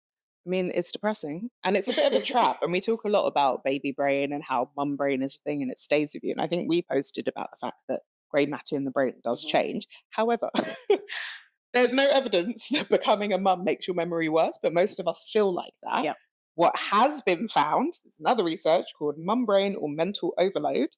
I mean, it's depressing, and it's a bit of a trap. And we talk a lot about baby brain and how mum brain is a thing and it stays with you. And I think we posted about the fact that grey matter in the brain does change. However, there's no evidence that becoming a mum makes your memory worse, but most of us feel like that. Yeah. What has been found, there's another research called mum brain or mental overload,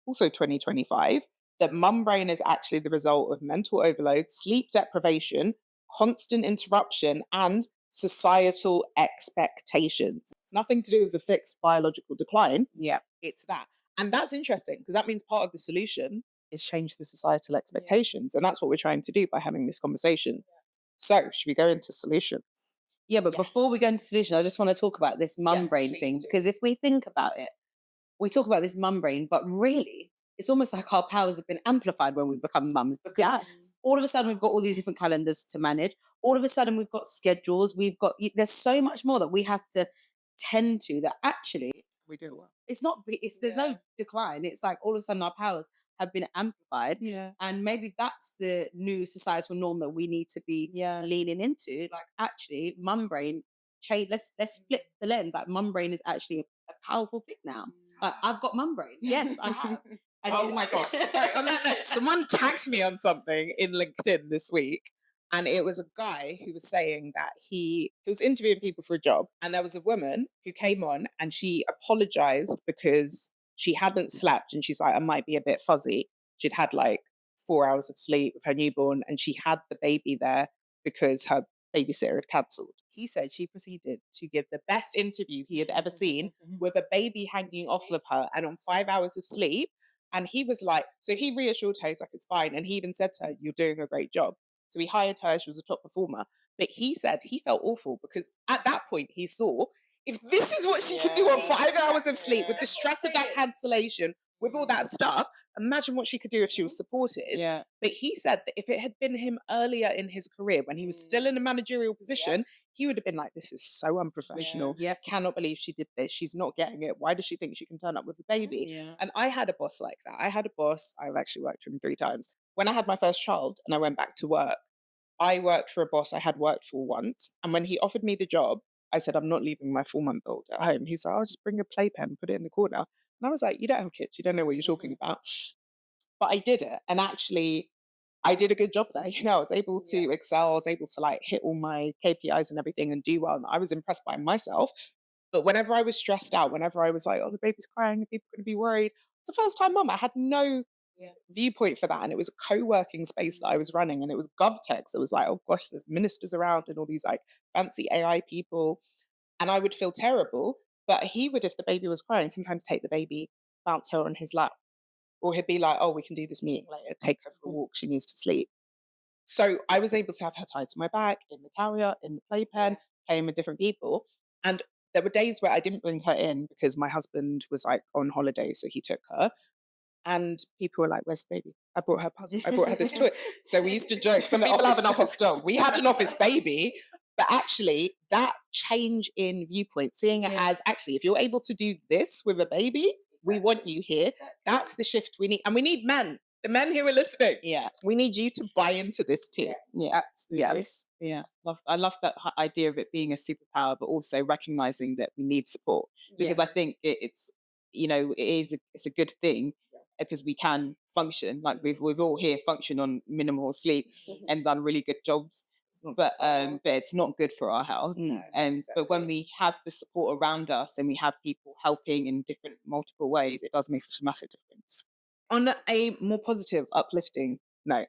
also 2025, that mum brain is actually the result of mental overload, sleep deprivation, constant interruption, and societal expectations. Nothing to do with the fixed biological decline. yeah. It's that. And that's interesting because that means part of the solution is change the societal expectations. And that's what we're trying to do by having this conversation. So should we go into solutions? Yeah, but before we go into solution, I just want to talk about this mum Yes, brain please thing, do. because if we think about it, we talk about this mum brain, but really it's almost like our powers have been amplified when we become mums, because all of a sudden we've got all these different calendars to manage. All of a sudden we've got schedules. There's so much more that we have to tend to, that actually We do well. it's not, there's no decline. It's like all of a sudden our powers have been amplified. Yeah. And maybe that's the new societal norm that we need to be leaning into. Like, actually, mum brain change. Let's flip the lens. Like, mum brain is actually a powerful thing now. Like, I've got mum brain. Yes, I have. And Oh my gosh. Sorry, on that note, someone tagged me on something in LinkedIn this week. And it was a guy who was saying that he was interviewing people for a job. And there was a woman who came on and she apologized because she hadn't slept. And she's like, I might be a bit fuzzy. She'd had like 4 hours of sleep with her newborn. And she had the baby there because her babysitter had cancelled. He said she proceeded to give the best interview he had ever seen with a baby hanging off of her and on 5 hours of sleep. And he was like, so he reassured her, he's like, it's fine. And he even said to her, you're doing a great job. So he hired her, she was a top performer. But he said he felt awful because at that point he saw, if this is what she could do on 5 hours of sleep with the stress of that cancellation, with all that stuff, imagine what she could do if she was supported. Yeah. But he said that if it had been him earlier in his career, when he was still in a managerial position, he would have been like, this is so unprofessional. Yeah. Cannot believe she did this. She's not getting it. Why does she think she can turn up with a baby? Yeah. And I had a boss like that. I had a boss, I've actually worked for him 3 times. When I had my first child and I went back to work, I worked for a boss I had worked for once. And when he offered me the job, I said, I'm not leaving my 4-month-old at home. He said, I'll just bring a playpen, put it in the corner. And I was like, you don't have kids. You don't know what you're talking about. But I did it. And actually, I did a good job there. You know, I was able to excel. I was able to like hit all my KPIs and everything and do well. And I was impressed by myself. But whenever I was stressed out, whenever I was like, oh, the baby's crying and people are going to be worried, it's the first time mum. I had no viewpoint for that. And it was a co-working space that I was running. And it was GovTech. So it was like, oh gosh, there's ministers around and all these like fancy AI people. And I would feel terrible. But he would, if the baby was crying, sometimes take the baby, bounce her on his lap. Or he'd be like, oh, we can do this meeting later, take her for a walk, she needs to sleep. So I was able to have her tied to my back, in the carrier, in the playpen, playing with different people. And there were days where I didn't bring her in because my husband was like on holiday, so he took her. And people were like, where's the baby? I brought her puzzle. I brought her this toy. So we used to joke, some people have an office dog. We had an office baby. But actually, that change in viewpoint, seeing it as actually, if you're able to do this with a baby, we want you here. That's the shift we need. And we need men. The men who are listening. Yeah. We need you to buy into this too. Yeah. Absolutely. Yes. Yeah. I love that idea of it being a superpower, but also recognizing that we need support. Because I think it's, you know, it's a good thing because we can function. Like we've all here functioned on minimal sleep and done really good jobs. But it's not good for our health. No, but when we have the support around us and we have people helping in different multiple ways, it does make such a massive difference. On a more positive, uplifting note,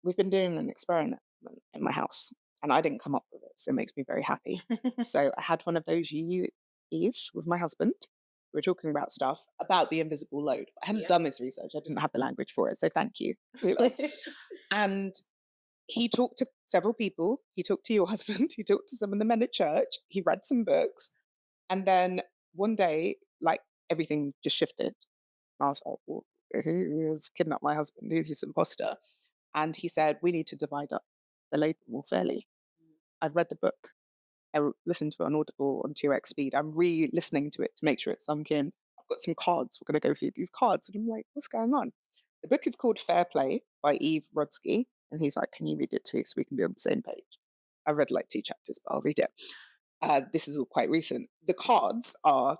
we've been doing an experiment in my house, and I didn't come up with it, so it makes me very happy. So I had one of those UUEs with my husband. We were talking about stuff about the invisible load. I hadn't done this research. I didn't have the language for it, so thank you. And he talked to several people. He talked to your husband. He talked to some of the men at church. He read some books. And then one day, like, everything just shifted. I was like, well, he has kidnapped my husband. He's this imposter. And he said, we need to divide up the labor more fairly. I've read the book. I listened to it on Audible on 2x speed. I'm re-listening to it to make sure it's sunk in. I've got some cards. We're going to go through these cards. And I'm like, what's going on? The book is called Fair Play by Eve Rodsky. And he's like, can you read it too so we can be on the same page? I read like 2 chapters, but I'll read it. This is all quite recent. The cards are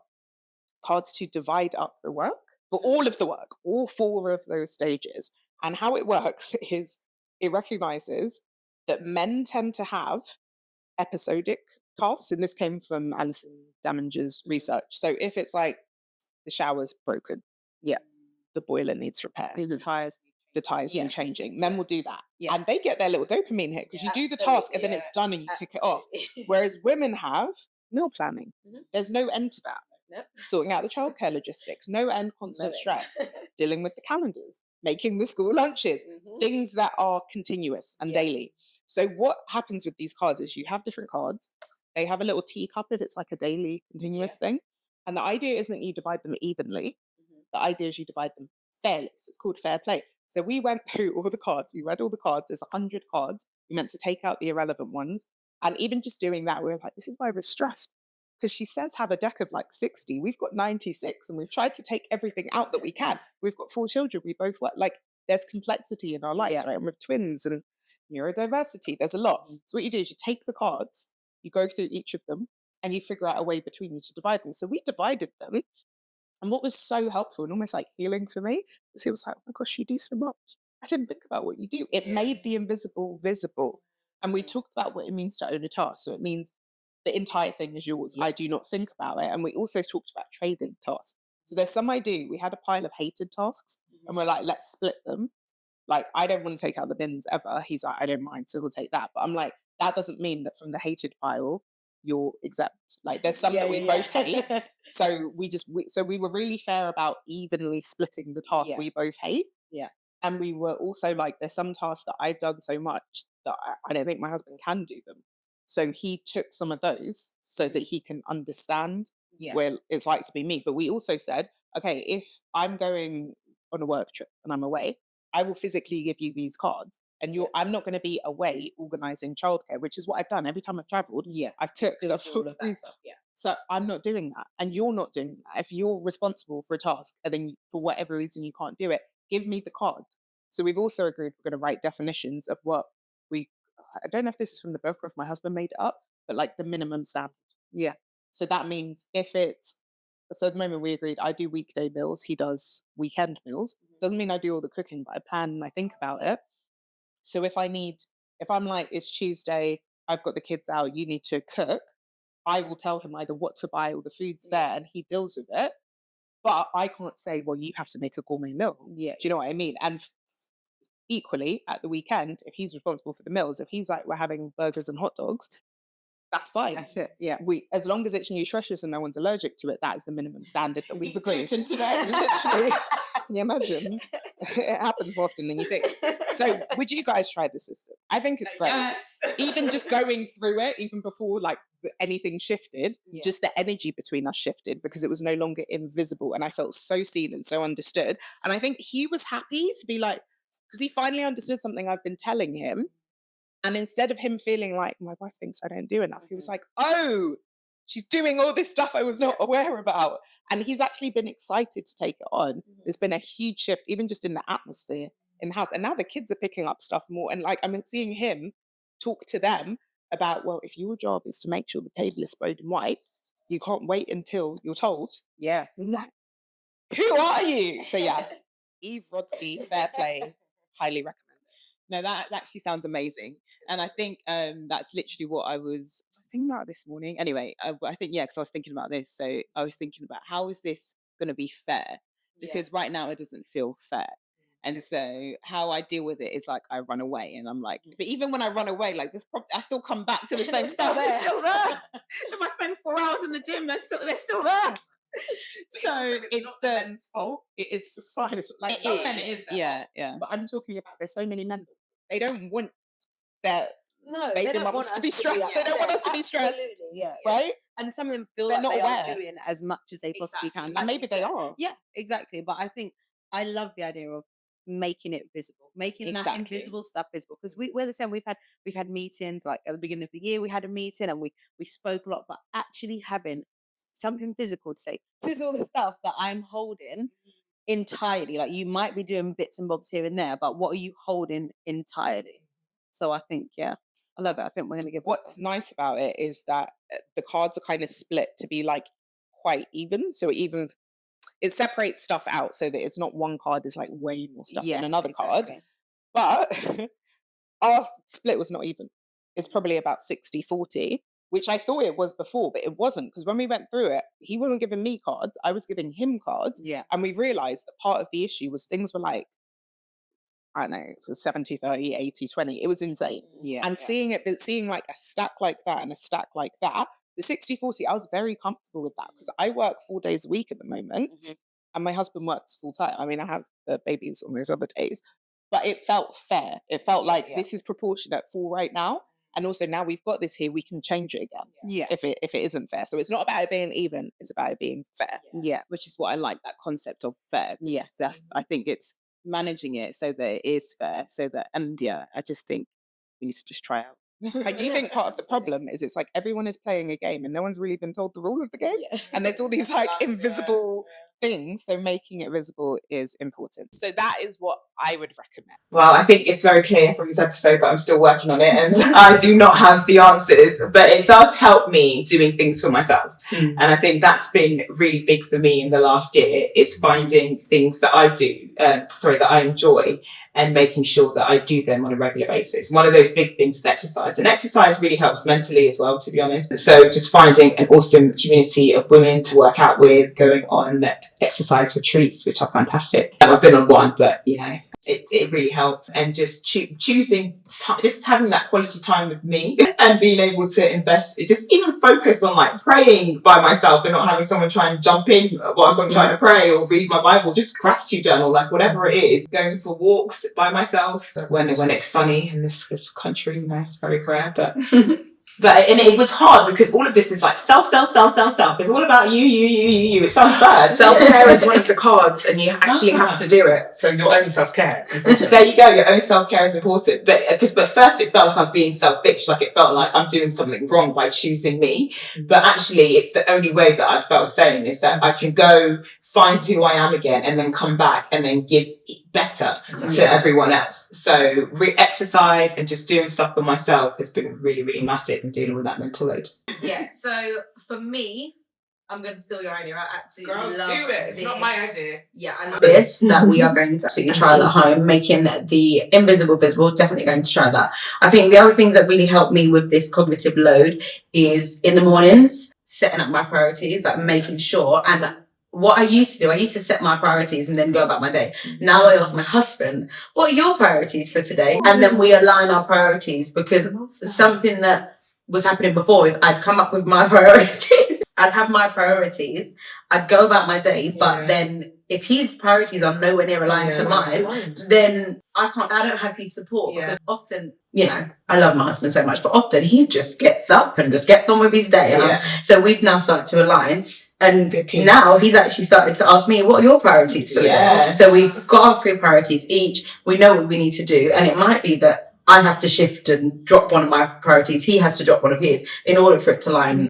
cards to divide up the work, but all of the work, all 4 of those stages. And how it works is it recognizes that men tend to have episodic tasks. And this came from Allison Daminger's research. So if it's like the shower's broken, the boiler needs repair, the tires need changing, men will do that. And they get their little dopamine hit because you do the task and then it's done and you tick it off. Whereas women have meal planning. There's no end to that. sorting out the childcare logistics, no end constant Love it. stress, dealing with the calendars, making the school lunches, things that are continuous and daily. So what happens with these cards is you have different cards. They have a little teacup if it's like a daily continuous thing. And the idea isn't you divide them evenly. The idea is you divide them fairly. So it's called fair play. So we went through all the cards. We read all the cards. There's 100 cards. We meant to take out the irrelevant ones. And even just doing that, we were like, this is why we're stressed. Because she says have a deck of like 60. We've got 96 and we've tried to take everything out that we can. We've got 4 children. We both work. Like there's complexity in our lives, right? And with twins and neurodiversity, there's a lot. So what you do is you take the cards, you go through each of them, and you figure out a way between you to divide them. So we divided them. And what was so helpful and almost like healing for me was he was like, oh my gosh, you do so much. I didn't think about what you do. It made the invisible visible. And we talked about what it means to own a task. So it means the entire thing is yours. I do not think about it. And we also talked about trading tasks. So there's some idea. We had a pile of hated tasks and we're like, let's split them. Like, I don't want to take out the bins ever. He's like, I don't mind. So he'll take that. But I'm like, that doesn't mean that from the hated pile, you're exempt. Like there's some that we both hate. So we were really fair about evenly splitting the tasks we both hate. Yeah. And we were also like, there's some tasks that I've done so much that I don't think my husband can do them. So he took some of those so that he can understand where it's like to be me. But we also said, okay, if I'm going on a work trip and I'm away, I will physically give you these cards. And I'm not going to be away organising childcare, which is what I've done every time I've travelled. I've cooked. I've all of that stuff. So I'm not doing that, and you're not doing that. If you're responsible for a task, and then for whatever reason you can't do it, give me the card. So we've also agreed we're going to write definitions of what I don't know if this is from the book or if my husband made it up, but like the minimum standard. Yeah. So that means so at the moment we agreed I do weekday meals, he does weekend meals. Doesn't mean I do all the cooking, but I plan and I think about it. So if I'm like, it's Tuesday, I've got the kids out, you need to cook, I will tell him either what to buy or the food's there and he deals with it. But I can't say, well, you have to make a gourmet meal. Yeah. Do you know what I mean? And equally at the weekend, if he's responsible for the meals, if he's like, we're having burgers and hot dogs, that's fine. That's it. Yeah. As long as it's nutritious and no one's allergic to it, that is the minimum standard that we've agreed. Today. Literally. Can you imagine? It happens more often than you think. So would you guys try the system? I think it's great. Yes. Even just going through it, even before like anything shifted, just the energy between us shifted because it was no longer invisible. And I felt so seen and so understood. And I think he was happy to be like, because he finally understood something I've been telling him. And instead of him feeling like, my wife thinks I don't do enough, he was like, oh, she's doing all this stuff I was not aware about. And he's actually been excited to take it on. There's been a huge shift, even just in the atmosphere in the house. And now the kids are picking up stuff more. And like, I'm seeing him talk to them about, well, if your job is to make sure the table is sprayed in white, you can't wait until you're told. Yes. Like, who are you? So yeah, Eve Rodsky, fair play, highly recommend. No, that actually sounds amazing. And I think that's literally what I was thinking about this morning. Anyway, I think, because I was thinking about this. So I was thinking about how is this going to be fair? Because right now it doesn't feel fair. And so how I deal with it is like I run away and I'm like, but even when I run away, like I still come back to the same stuff. They're still there. If I spend 4 hours in the gym, they're still there. So it's the men's fault. It is society. Like it some is. men, it is. Yeah. But I'm talking about there's so many men. They don't want their they baby don't want mums us to be stressed. They don't want us to be stressed. Yeah. Right? And some of them feel They're like not they aware. are doing as much as they possibly can. And Like maybe you they said. are. Yeah, exactly. But I think I love the idea of making it visible, making that invisible stuff visible. Because we're the same. We've had meetings like at the beginning of the year. We had a meeting and we spoke a lot, but actually having something physical to say, this is all the stuff that I'm holding entirely. Like you might be doing bits and bobs here and there, but what are you holding entirely? So I think, I love it. I think we're going to give. What's nice about it is that the cards are kind of split to be like quite even. So it separates stuff out so that it's not one card is like way more stuff than another card. But our split was not even. It's probably about 60-40, which I thought it was before, but it wasn't. Because when we went through it, he wasn't giving me cards. I was giving him cards. Yeah. And we realized that part of the issue was things were like, I don't know, it was 70-30, 80-20. It was insane. Yeah. And seeing like a stack like that and a stack like that The 60-40, I was very comfortable with that because I work 4 days a week at the moment and my husband works full time. I mean, I have the babies on those other days, but it felt fair. It felt like this is proportionate for right now. And also now we've got this here, we can change it again. Yeah. If it isn't fair. So it's not about it being even, it's about it being fair. Yeah. Which is what I like, that concept of fair. Yes. I think it's managing it so that it is fair. I just think we need to just try out. I do think part of the problem is it's like everyone is playing a game and no one's really been told the rules of the game. And there's all these like invisible things. So making it visible is important. So that is what I would recommend. Well, I think it's very clear from this episode that I'm still working on it and I do not have the answers, but it does help me doing things for myself. And I think that's been really big for me in the last year. It's finding things that I do, that I enjoy and making sure that I do them on a regular basis. One of those big things is exercise. And exercise really helps mentally as well, to be honest. So just finding an awesome community of women to work out with, going on exercise retreats, which are fantastic. I've been on one, but it really helps. And just choosing, just having that quality time with me and being able to invest, just even focus on like praying by myself and not having someone try and jump in whilst I'm trying to pray or read my Bible, just gratitude journal, like whatever it is. Going for walks by myself when it's sunny in this country, it's very rare, but and it was hard because all of this is like self. It's all about you. It sounds bad. Self-care is one of the cards and you actually have to do it. So your own self-care is important. There you go, your own self-care is important. But first it felt like I was being selfish, like it felt like I'm doing something wrong by choosing me. But actually it's the only way that I felt sane is that I can go find who I am again and then come back and then give better to everyone else. So exercise and just doing stuff for myself has been really, really massive in dealing with that mental load. Yeah, so for me, I'm going to steal your idea. I absolutely love do it. It's not my idea. Yeah, I love this that we are going to absolutely try at home, making the invisible visible. Definitely going to try that. I think the other things that really help me with this cognitive load is in the mornings, setting up my priorities, like making sure. And what I used to do, I used to set my priorities and then go about my day. Now I ask my husband, what are your priorities for today? And then we align our priorities, because something that was happening before is I'd come up with my priorities. I'd have my priorities. I'd go about my day. But then if his priorities are nowhere near aligned to mine, then I don't have his support. Because often, I love my husband so much, but often he just gets up and just gets on with his day. So we've now started to align. And now he's actually started to ask me, what are your priorities for the day? So we've got our 3 priorities each. We know what we need to do. And it might be that I have to shift and drop one of my priorities. He has to drop one of his in order for it to align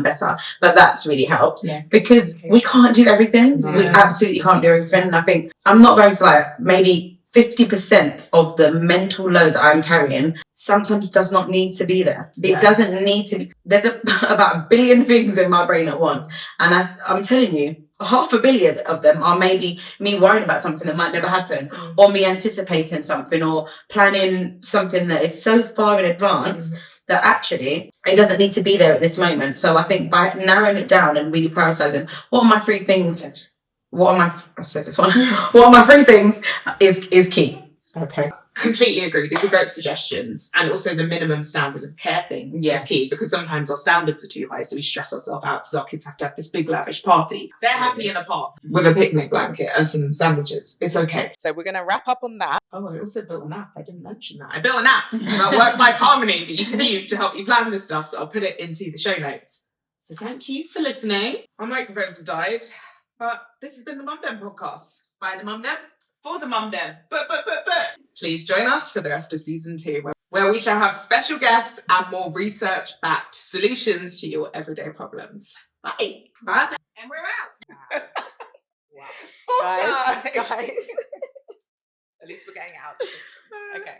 better. But that's really helped because we can't do everything. No. We absolutely can't do everything. And I think I'm not going to maybe 50% of the mental load that I'm carrying sometimes does not need to be there. It doesn't need to be. There's about 1 billion things in my brain at once. And I'm telling you, 500 million of them are maybe me worrying about something that might never happen, or me anticipating something, or planning something that is so far in advance that actually it doesn't need to be there at this moment. So I think by narrowing it down and really prioritizing, what are my 3 things? What are my 3 things is key. Okay. Completely agree. These are great suggestions. And also the minimum standard of care thing is key, because sometimes our standards are too high, so we stress ourselves out because our kids have to have this big lavish party. They're happy in a park with a picnic blanket and some sandwiches. It's okay. So we're going to wrap up on that. Oh, I also built an app. I didn't mention that. I built an app about work-life harmony that you can use to help you plan this stuff. So I'll put it into the show notes. So thank you for listening. Our microphones have died, but this has been the MumDem podcast. By the MumDem. For the MumDem. But. Please join us for the rest of season 2, where we shall have special guests and more research-backed solutions to your everyday problems. Bye. And we're out. Wow. Guys. At least we're getting out of the system. Okay.